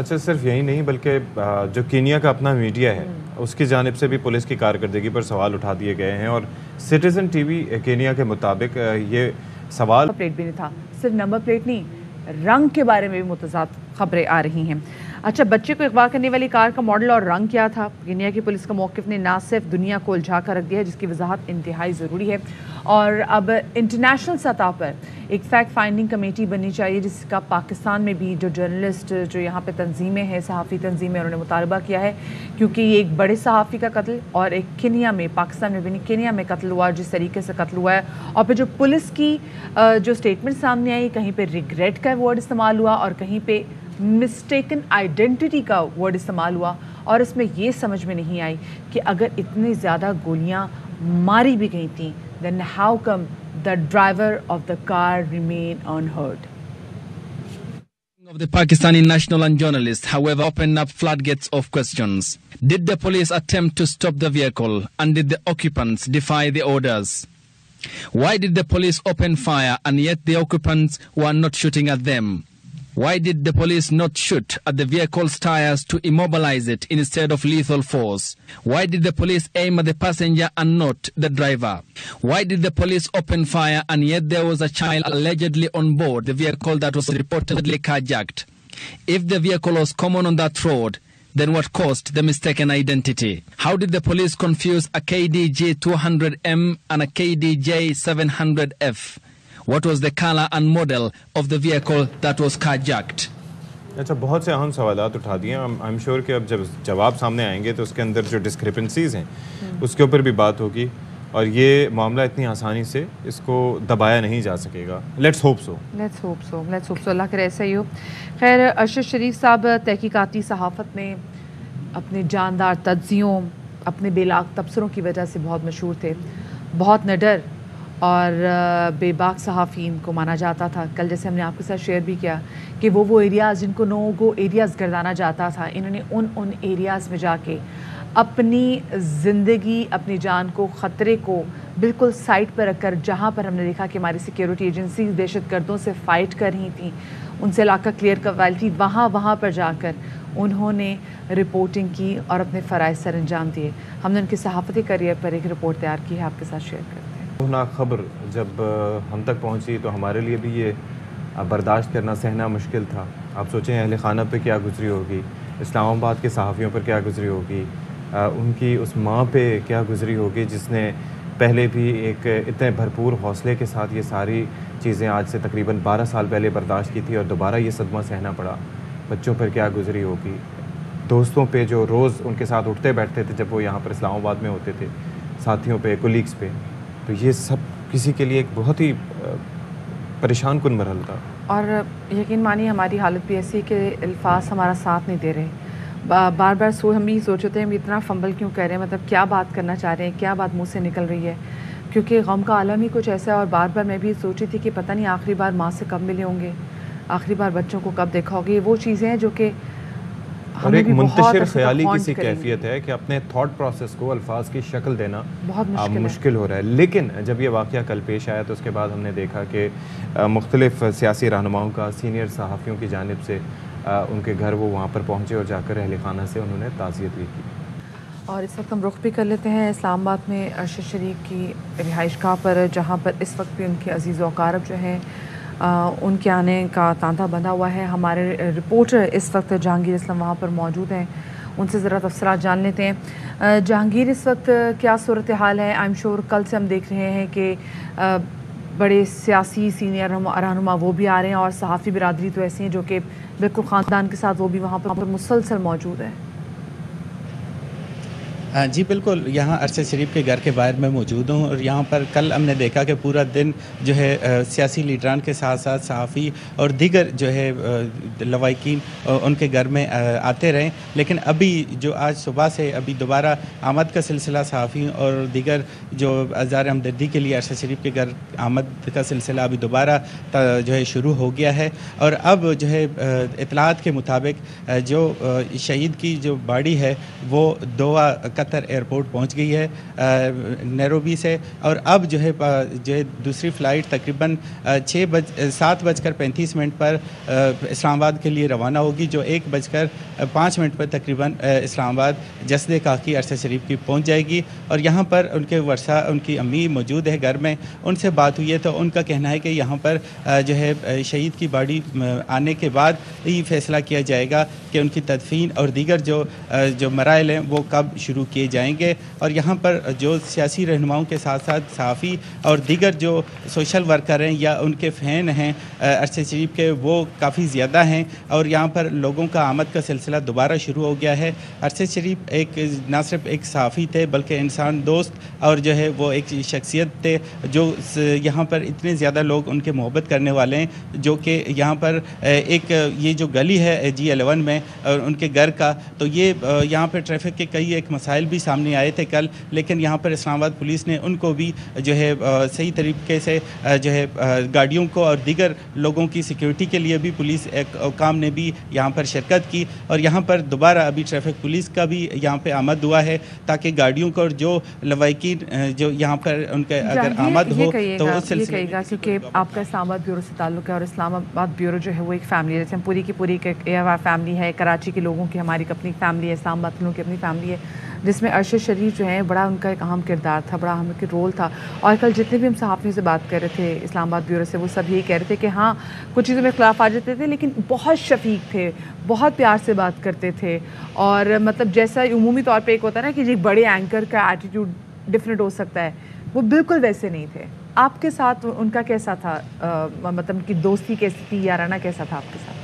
اچھا صرف یہی نہیں بلکہ جو کینیا کا اپنا میڈیا ہے اس کی جانب سے بھی پولیس کی کارکردگی پر سوال اٹھا دیے گئے ہیں، اور سٹیزن ٹی وی کینیا کے مطابق یہ سوال پلیٹ بھی نہیں تھا، صرف نمبر پلیٹ نہیں، رنگ کے بارے میں بھی متضاد خبریں آ رہی ہیں۔ اچھا، بچے کو اغوا کرنے والی کار کا ماڈل اور رنگ کیا تھا؟ کینیا کی پولیس کا موقف نے نہ صرف دنیا کو الجھا کر رکھ دیا ہے، جس کی وضاحت انتہائی ضروری ہے، اور اب انٹرنیشنل سطح پر ایک فیکٹ فائنڈنگ کمیٹی بننی چاہیے، جس کا پاکستان میں بھی جو جرنلسٹ جو یہاں پہ تنظیمیں ہیں، صحافی تنظیمیں، انہوں نے مطالبہ کیا ہے، کیونکہ یہ ایک بڑے صحافی کا قتل اور ایک کینیا میں، پاکستان میں بھی نہیں، کینیا میں قتل ہوا، جس طریقے سے قتل ہوا ہے، اور پھر جو پولیس کی جو سٹیٹمنٹ سامنے آئی، کہیں پہ ریگریٹ کا ورڈ استعمال ہوا اور کہیں پہ مسٹیکن آئیڈینٹی کا ورڈ استعمال ہوا، اور اس میں یہ سمجھ میں نہیں آئی کہ اگر اتنی زیادہ گولیاں ماری بھی گئی تھیں then how come the driver of the car remain unhurt? Of the Pakistani national and journalist, however, opened up floodgates of questions. Did the police attempt to stop the vehicle, and did the occupants defy the orders? Why did the police open fire and yet the occupants were not shooting at them? Why did the police not shoot at the vehicle's tires to immobilize it instead of lethal force? Why did the police aim at the passenger and not the driver? Why did the police open fire and yet there was a child allegedly on board the vehicle that was reportedly carjacked? If the vehicle was common on that road, then what caused the mistaken identity? How did the police confuse a KDJ 200M and a KDJ 700F? What was the color and model of the vehicle that was carjacked? اچھا، بہت سے اہم سوالات اٹھا دیے ہیں. I'm sure کہ اب جب جواب سامنے آئیں گے تو اس کے اندر جو ڈسکرپنسیز ہیں اس کے اوپر بھی بات ہوگی، اور یہ معاملہ اتنی آسانی سے اس کو دبایا نہیں جا سکے گا. Let's hope so. اللہ کرے ایسا ہی ہو. خیر، ارشد شریف صاحب تحقیقاتی صحافت میں اپنے جاندار تجزیوں، اپنے بے لاگ تبصروں کی وجہ سے بہت مشہور تھے، بہت نڈر اور بے باک صحافین کو مانا جاتا تھا. کل جیسے ہم نے آپ کے ساتھ شیئر بھی کیا کہ وہ ایریاز جن کو نو گو ایریاز گردانا جاتا تھا، انہوں نے ان ایریاز میں جا کے اپنی زندگی، اپنی جان کو، خطرے کو بالکل سائٹ پر رکھ کر، جہاں پر ہم نے دیکھا کہ ہماری سیکیورٹی ایجنسیز دہشت گردوں سے فائٹ کر رہی تھیں، ان سے علاقہ کلیئر کروائی تھی، وہاں پر جا کر انہوں نے رپورٹنگ کی اور اپنے فرائض سر انجام دیے. ہم نے ان کے صحافتی کریئر پر ایک رپورٹ تیار کی ہے، آپ کے ساتھ شیئر کرتے ہیں. خبر جب ہم تک پہنچی تو ہمارے لیے بھی یہ برداشت کرنا، سہنا مشکل تھا. آپ سوچیں اہل خانہ پہ کیا گزری ہوگی، اسلام آباد کے صحافیوں پر کیا گزری ہوگی، ان کی اس ماں پہ کیا گزری ہوگی جس نے پہلے بھی ایک اتنے بھرپور حوصلے کے ساتھ یہ ساری چیزیں آج سے تقریباً 12 سال پہلے برداشت کی تھی، اور دوبارہ یہ صدمہ سہنا پڑا. بچوں پر کیا گزری ہوگی، دوستوں پہ جو روز ان کے ساتھ اٹھتے بیٹھتے تھے جب وہ یہاں پر اسلام آباد میں ہوتے تھے، ساتھیوں پہ، کولیگس پہ. تو یہ سب کسی کے لیے ایک بہت ہی پریشان کن مرحلہ تھا. اور یقین مانی ہماری حالت بھی ایسی ہے کہ الفاظ ہمارا ساتھ نہیں دے رہے. بار ہم بھی سوچتے ہیں ہم اتنا فمبل کیوں کر رہے ہیں، مطلب کیا بات کرنا چاہ رہے ہیں، کیا بات منہ سے نکل رہی ہے، کیونکہ غم کا عالم ہی کچھ ایسا ہے. اور بار میں بھی سوچی تھی کہ پتہ نہیں آخری بار ماں سے کب ملے ہوں گے، آخری بار بچوں کو کب دیکھا ہوگا. یہ وہ چیزیں ہیں جو کہ اور ایک منتشر خیالی کی سی کیفیت ہے کہ اپنے تھاٹ پروسیس کو الفاظ کی شکل دینا بہت مشکل ہو رہا ہے. لیکن جب یہ واقعہ کل پیش آیا تو اس کے بعد ہم نے دیکھا کہ مختلف سیاسی رہنماؤں کا، سینئر صحافیوں کی جانب سے ان کے گھر وہ وہاں پر پہنچے اور جا کر اہل خانہ سے انہوں نے تعزیت بھی کی. اور اس وقت ہم رخ بھی کر لیتے ہیں اسلام آباد میں ارشد شریف کی رہائش گاہ پر، جہاں پر اس وقت بھی ان کے عزیز و اقارب جو ہیں ان کے آنے کا تانتا بندھا ہوا ہے. ہمارے رپورٹر اس وقت جہانگیر اسلم وہاں پر موجود ہیں، ان سے ذرا تفصیلات جان لیتے ہیں. جہانگیر، اس وقت کیا صورتحال ہے؟ آئی ایم شور کل سے ہم دیکھ رہے ہیں کہ بڑے سیاسی سینئر رہنما وہ بھی آ رہے ہیں، اور صحافی برادری تو ایسی ہیں جو کہ بالکل خاندان کے ساتھ وہ بھی وہاں پر مسلسل موجود ہیں. جی بالکل، یہاں ارشد شریف کے گھر کے باہر میں موجود ہوں، اور یہاں پر کل ہم نے دیکھا کہ پورا دن جو ہے سیاسی لیڈران کے ساتھ ساتھ صحافی اور دیگر جو ہے لوائقین ان کے گھر میں آتے رہے. لیکن ابھی جو آج صبح سے ابھی دوبارہ آمد کا سلسلہ صحافی اور دیگر جو اظہار ہمدردی کے لیے ارشد شریف کے گھر آمد کا سلسلہ ابھی دوبارہ جو ہے شروع ہو گیا ہے. اور اب جو ہے اطلاعات کے مطابق جو شہید کی جو باڈی ہے وہ دعا قطر ایئرپورٹ پہنچ گئی ہے نیروبی سے، اور اب جو ہے دوسری فلائٹ تقریباً 7:35 پر اسلام آباد کے لیے روانہ ہوگی، جو 1:05 پر تقریباً اسلام آباد جسد کاکی عرصہ شریف کی پہنچ جائے گی۔ اور یہاں پر ان کے ورثہ، ان کی امی موجود ہے گھر میں، ان سے بات ہوئی ہے تو ان کا کہنا ہے کہ یہاں پر جو ہے شہید کی باڈی آنے کے بعد یہ فیصلہ کیا جائے گا کہ ان کی تدفین اور دیگر جو مراحل ہیں وہ کب شروع کیے جائیں گے۔ اور یہاں پر جو سیاسی رہنماؤں کے ساتھ ساتھ صحافی اور دیگر جو سوشل ورکر ہیں یا ان کے فین ہیں عرصہ شریف کے، وہ کافی زیادہ ہیں، اور یہاں پر لوگوں کا آمد کا سلسلہ دوبارہ شروع ہو گیا ہے۔ عرصہ شریف نہ صرف ایک صحافی تھے بلکہ انسان دوست، اور جو ہے وہ ایک شخصیت تھے جو یہاں پر اتنے زیادہ لوگ ان کے محبت کرنے والے ہیں، جو کہ یہاں پر ایک یہ جو گلی ہے G11 میں ان کے گھر کا، تو یہ یہاں پر ٹریفک کے کئی ایک مسائل بھی سامنے آئے تھے کل، لیکن یہاں پر اسلام آباد پولیس نے ان کو بھی جو ہے صحیح طریقے سے جو ہے گاڑیوں کو اور دیگر لوگوں کی سیکیورٹی کے لیے بھی پولیس حکام نے بھی یہاں پر شرکت کی، اور یہاں پر دوبارہ ابھی ٹریفک پولیس کا بھی یہاں پہ آمد ہوا ہے تاکہ گاڑیوں کو اور جو لوائقین جو یہاں پر ان کے اگر آمد ہو تو اس سلسلے میں، کیونکہ آپ کا اسلام آباد بیورو سے تعلق ہے، اور اسلام آباد بیورو جو ہے وہ ایک فیملی ہے، جیسے ہم پوری کی پوری فیملی ہے، کراچی کے لوگوں کی ہماری اپنی فیملی ہے، اسلام آباد کے لوگوں کی اپنی فیملی ہے، جس میں عرصہ شریف جو ہے بڑا ان کا ایک اہم کردار تھا، بڑا اہم رول تھا۔ اور کل جتنے بھی ہم صحافیوں سے بات کر رہے تھے اسلام آباد بیورو سے، وہ سب یہی کہہ رہے تھے کہ ہاں کچھ چیزوں میں اختلاف آ جاتے تھے لیکن بہت شفیق تھے، بہت پیار سے بات کرتے تھے، اور مطلب جیسا عمومی طور پہ ایک ہوتا ہے نا کہ ایک بڑے اینکر کا ایٹیٹیوڈ ڈفرینٹ ہو سکتا ہے، وہ بالکل ویسے نہیں تھے۔ آپ کے ساتھ ان کا کیسا تھا، مطلب ان کی دوستی کیسی تھی، یارانہ کیسا تھا آپ کے ساتھ؟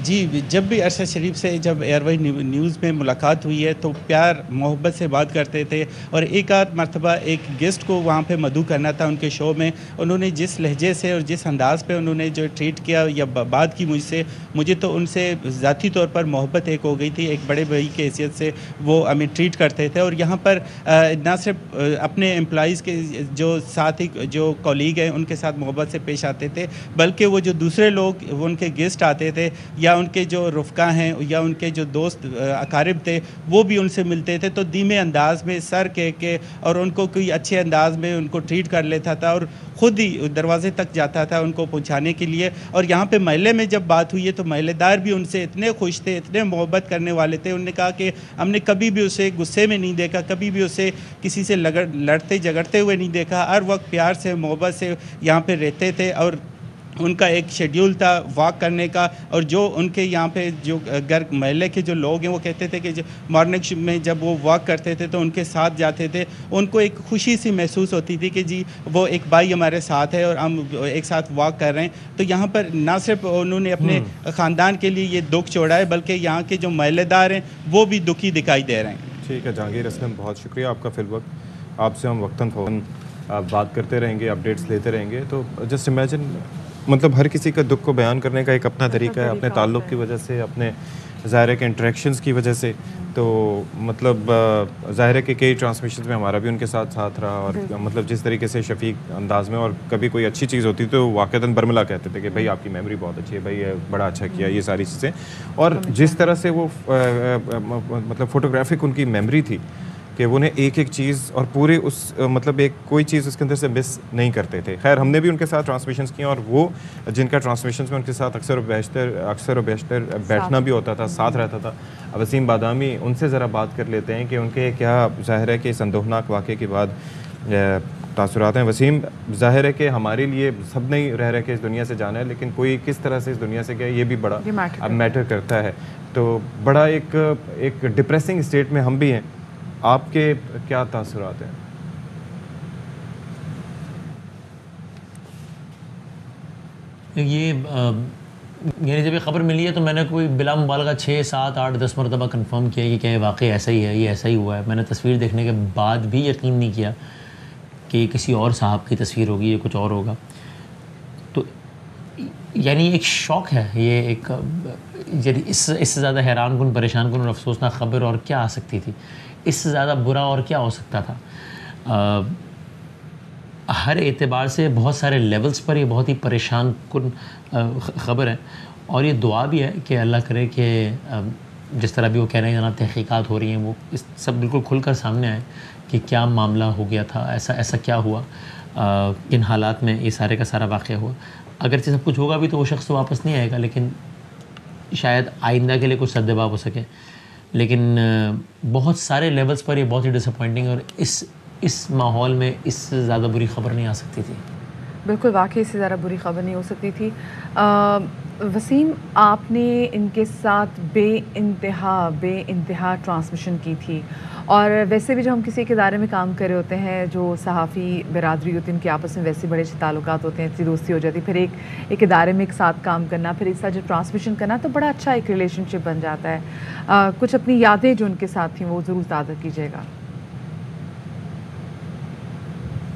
جی، جب بھی عرصہ شریف سے جب ایئر وائی نیوز میں ملاقات ہوئی ہے تو پیار محبت سے بات کرتے تھے، اور ایک آدھ مرتبہ ایک گیسٹ کو وہاں پہ مدعو کرنا تھا ان کے شو میں، انہوں نے جس لہجے سے اور جس انداز پہ انہوں نے جو ٹریٹ کیا یا بات کی مجھے تو ان سے ذاتی طور پر محبت ایک ہو گئی تھی، ایک بڑے بھائی کی حیثیت سے وہ ہمیں ٹریٹ کرتے تھے۔ اور یہاں پر نہ صرف اپنے امپلائیز کے جو ساتھ ہی جو کولیگ ہیں ان کے ساتھ محبت سے پیش آتے تھے، بلکہ وہ جو دوسرے لوگ ان کے گیسٹ آتے تھے یا ان کے جو رفقا ہیں یا ان کے جو دوست اقارب تھے وہ بھی ان سے ملتے تھے تو دھیمے انداز میں سر کہہ کے اور ان کو کوئی اچھے انداز میں ان کو ٹریٹ کر لیتا تھا اور خود ہی دروازے تک جاتا تھا ان کو پہنچانے کے لیے۔ اور یہاں پہ محلے میں جب بات ہوئی ہے تو محلے دار بھی ان سے اتنے خوش تھے، اتنے محبت کرنے والے تھے، انہوں نے کہا کہ ہم نے کبھی بھی اسے غصے میں نہیں دیکھا، کبھی بھی اسے کسی سے لڑتے جھگڑتے ہوئے نہیں دیکھا، ہر وقت پیار سے محبت سے یہاں پہ رہتے تھے۔ اور ان کا ایک شیڈیول تھا واک کرنے کا، اور جو ان کے یہاں پہ جو گھر محلے کے جو لوگ ہیں وہ کہتے تھے کہ مارننگ میں جب وہ واک کرتے تھے تو ان کے ساتھ جاتے تھے، ان کو ایک خوشی سی محسوس ہوتی تھی کہ جی وہ ایک بھائی ہمارے ساتھ ہے اور ہم ایک ساتھ واک کر رہے ہیں۔ تو یہاں پر نہ صرف انہوں نے اپنے خاندان کے لیے یہ دکھ چھوڑا ہے بلکہ یہاں کے جو محلے دار ہیں وہ بھی دکھی دکھائی دے رہے ہیں۔ ٹھیک ہے جہانگیر اسلم، بہت شکریہ آپ کا فی الوقت، آپ سے ہم وقتاً فوراً بات کرتے رہیں گے، اپڈیٹس لیتے رہیں گے۔ تو جسٹ امیجن مطلب ہر کسی کا دکھ کو بیان کرنے کا ایک اپنا طریقہ ہے، اپنے تعلق کی وجہ سے، اپنے ظاہر ہے کہ انٹریکشنز کی وجہ سے، تو مطلب ظاہر ہے کہ کئی ٹرانسمیشنز میں ہمارا بھی ان کے ساتھ رہا، اور مطلب جس طریقے سے شفیق انداز میں، اور کبھی کوئی اچھی چیز ہوتی تو واقعتاً برملا کہتے تھے کہ بھائی آپ کی میموری بہت اچھی ہے، بھائی یہ بڑا اچھا کیا، یہ ساری چیزیں۔ اور جس طرح سے وہ مطلب فوٹوگرافک ان کی میموری تھی کہ وہ نے ایک ایک چیز اور پورے اس مطلب ایک کوئی چیز اس کے اندر سے مس نہیں کرتے تھے۔ خیر ہم نے بھی ان کے ساتھ ٹرانسمیشنز کی، اور وہ جن کا ٹرانسمیشنز میں ان کے ساتھ اکثر و بیشتر بیٹھنا بھی ہوتا تھا، ساتھ رہتا تھا، وسیم بادامی، ان سے ذرا بات کر لیتے ہیں کہ ان کے کیا ظاہر ہے کہ اس اندوہناک واقعے کے بعد تاثرات ہیں۔ وسیم، ظاہر ہے کہ ہمارے لیے سب نے رہ رہے کہ اس دنیا سے جانا ہے، لیکن کوئی کس طرح سے اس دنیا سے گیا یہ بھی بڑا اب میٹر کرتا ہے، تو بڑا ایک ڈپریسنگ اسٹیٹ میں ہم بھی ہیں۔ آپ کے کیا تاثرات ہیں؟ یہ یعنی جب یہ خبر ملی ہے تو میں نے کوئی بلا مبالغہ 6 7 8 10 مرتبہ کنفرم کیا کہ کیا یہ واقعی ایسا ہی ہے، یہ ایسا ہی ہوا ہے۔ میں نے تصویر دیکھنے کے بعد بھی یقین نہیں کیا کہ یہ کسی اور صاحب کی تصویر ہوگی، یہ کچھ اور ہوگا۔ تو یعنی ایک شوق ہے، یہ ایک یعنی اس سے زیادہ حیران کن، پریشان کن اور افسوسناک خبر اور کیا آ سکتی تھی؟ اس سے زیادہ برا اور کیا ہو سکتا تھا؟ ہر اعتبار سے بہت سارے لیولز پر یہ بہت ہی پریشان کن خبر ہے، اور یہ دعا بھی ہے کہ اللہ کرے کہ جس طرح بھی وہ کہہ رہے ہیں جناب تحقیقات ہو رہی ہیں، وہ اس سب بالکل کھل کر سامنے آئے کہ کیا معاملہ ہو گیا تھا، ایسا کیا ہوا، کن حالات میں یہ سارے کا سارا واقعہ ہوا. اگرچہ سب کچھ ہوگا بھی تو وہ شخص تو واپس نہیں آئے گا، لیکن شاید آئندہ کے لیے کچھ سدباب ہو سکے. لیکن بہت سارے لیولز پر یہ بہت ہی ڈس اپوائنٹنگ، اور اس ماحول میں اس سے زیادہ بری خبر نہیں آ سکتی تھی. بالکل، واقعی اس سے زیادہ بری خبر نہیں ہو سکتی تھی. وسیم، آپ نے ان کے ساتھ بے انتہا ٹرانسمیشن کی تھی، اور ویسے بھی جب ہم کسی ایک ادارے میں کام کر رہے ہوتے ہیں، جو صحافی برادری ہوتی ہے، ان کے آپس میں ویسے بڑے اچھے تعلقات ہوتے ہیں، اتنی دوستی ہو جاتی ہے، پھر ایک ادارے میں ایک ساتھ کام کرنا، پھر اس ساتھ جو ٹرانسمیشن کرنا، تو بڑا اچھا ایک ریلیشن شپ بن جاتا ہے. کچھ اپنی یادیں جو ان کے ساتھ تھیں وہ ضرور تازہ کیجیے گا.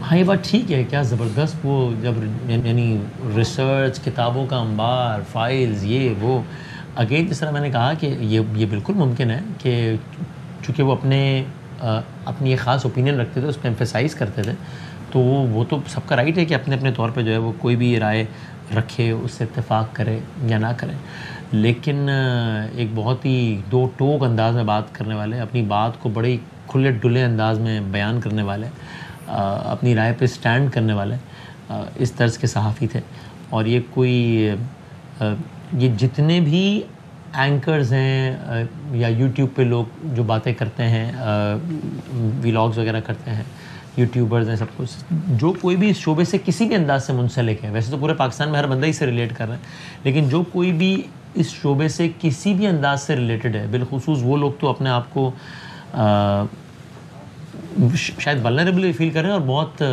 ہاں، یہ بات ٹھیک ہے، کیا زبردست وہ جب یعنی ریسرچ، کتابوں کا انبار، فائلز، یہ وہ اگین جس طرح میں نے کہا کہ یہ بالکل ممکن ہے کہ چونکہ وہ اپنی ایک خاص اوپینین رکھتے تھے، اس پہ ایمفیسائز کرتے تھے، تو وہ تو سب کا رائٹ ہے کہ اپنے اپنے طور پہ جو ہے وہ کوئی بھی رائے رکھے، اس سے اتفاق کرے یا نہ کرے. لیکن ایک بہت ہی دو ٹوک انداز میں بات کرنے والے، اپنی بات کو بڑے کھلے ڈلے انداز میں بیان کرنے والے، اپنی رائے پہ سٹینڈ کرنے والے اس طرز کے صحافی تھے. اور یہ جتنے بھی اینکرز ہیں یا یوٹیوب پہ لوگ جو باتیں کرتے ہیں، ولاگز وغیرہ کرتے ہیں، یوٹیوبرز ہیں، سب کچھ جو کوئی بھی اس شعبے سے کسی بھی انداز سے منسلک ہے، ویسے تو پورے پاکستان میں ہر بندہ ہی سے ریلیٹ کر رہا ہے، لیکن جو کوئی بھی اس شعبے سے کسی بھی انداز سے ریلیٹڈ ہے، بالخصوص وہ لوگ تو اپنے آپ کو شاید ولنریبل فیل کر رہے ہیں، اور بہت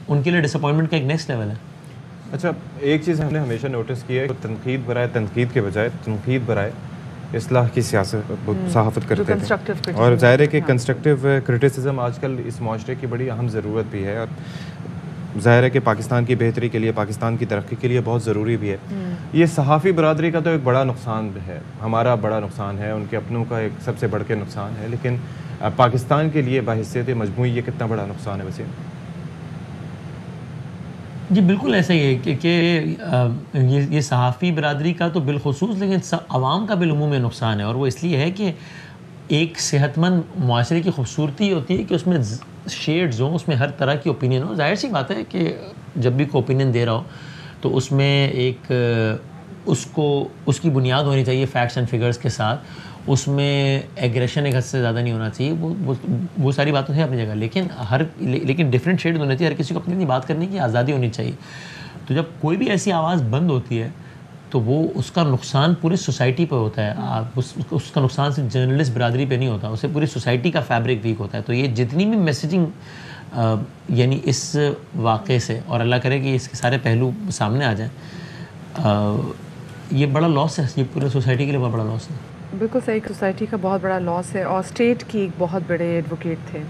ان کے لیے ڈس اپوائنٹمنٹ کا ایک نیکسٹ لیول ہے. اچھا، ایک چیز ہم نے ہمیشہ نوٹس کی ہے، تنقید برائے تنقید کے بجائے تنقید برائے اصلاح کی صحافت کرتے ہیں، اور ظاہر ہے کہ کنسٹرکٹیو کرٹیسزم آج کل اس معاشرے کی بڑی اہم ضرورت بھی ہے، اور ظاہر ہے کہ پاکستان کی بہتری کے لیے، پاکستان کی ترقی کے لیے بہت ضروری بھی ہے. یہ صحافی برادری کا تو ایک بڑا نقصان ہے، ہمارا بڑا نقصان ہے، ان کے اپنوں کا ایک سب سے بڑھ کے نقصان ہے، لیکن پاکستان کے لیے بحیثیت مجموعی یہ کتنا بڑا نقصان ہے وسیم؟ جی بالکل ایسا ہی ہے کہ یہ صحافی برادری کا تو بالخصوص، لیکن عوام کا بالعموم نقصان ہے. اور وہ اس لیے ہے کہ ایک صحت مند معاشرے کی خوبصورتی ہوتی ہے کہ اس میں شیڈز ہوں، اس میں ہر طرح کی اوپینین ہو. ظاہر سی بات ہے کہ جب بھی کوئی اوپینین دے رہا ہو تو اس میں ایک اس کی بنیاد ہونی چاہیے فیکٹس اینڈ فگرز کے ساتھ، اس میں ایگریشن ایک حد سے زیادہ نہیں ہونا چاہیے. وہ ساری باتیں ہیں اپنی جگہ، لیکن ڈفرینٹ شیڈ ہونے چاہیے، ہر کسی کو اپنی بات کرنے کی آزادی ہونی چاہیے. تو جب کوئی بھی ایسی آواز بند ہوتی ہے تو وہ اس کا نقصان پوری سوسائٹی پہ ہوتا ہے. اس کا نقصان صرف جرنلسٹ برادری پہ نہیں ہوتا، اسے پوری سوسائٹی کا فیبرک ویک ہوتا ہے. تو یہ جتنی بھی میسیجنگ یعنی اس واقعے سے، اور اللہ کرے کہ اس کے سارے پہلو سامنے آ جائیں، یہ بڑا لاس ہے، یہ پورے سوسائٹی کے لیے بہت بڑا لاس ہے. بالکل صحیح، سوسائٹی کا بہت بڑا لاس ہے، اور اسٹیٹ کی ایک بہت بڑے ایڈوکیٹ تھے.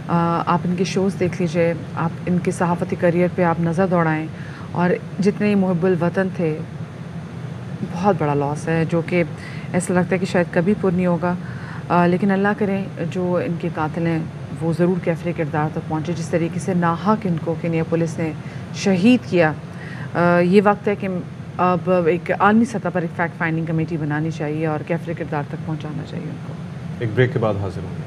آپ ان کے شوز دیکھ لیجئے، آپ ان کے صحافتی کریئر پہ آپ نظر دوڑائیں، اور جتنے محب الوطن تھے، بہت بڑا لاس ہے، جو کہ ایسا لگتا ہے کہ شاید کبھی پور نہیں ہوگا. لیکن اللہ کریں جو ان کے قاتل ہیں وہ ضرور کیفر کردار تک پہنچے. جس طریقے سے ناحق ان کو کینیا پولیس نے شہید کیا، یہ وقت ہے کہ اب ایک عالمی سطح پر ایک فیکٹ فائنڈنگ کمیٹی بنانی چاہیے اور کیفر کردار تک پہنچانا چاہیے ان کو. ایک بریک کے بعد حاضر ہوں.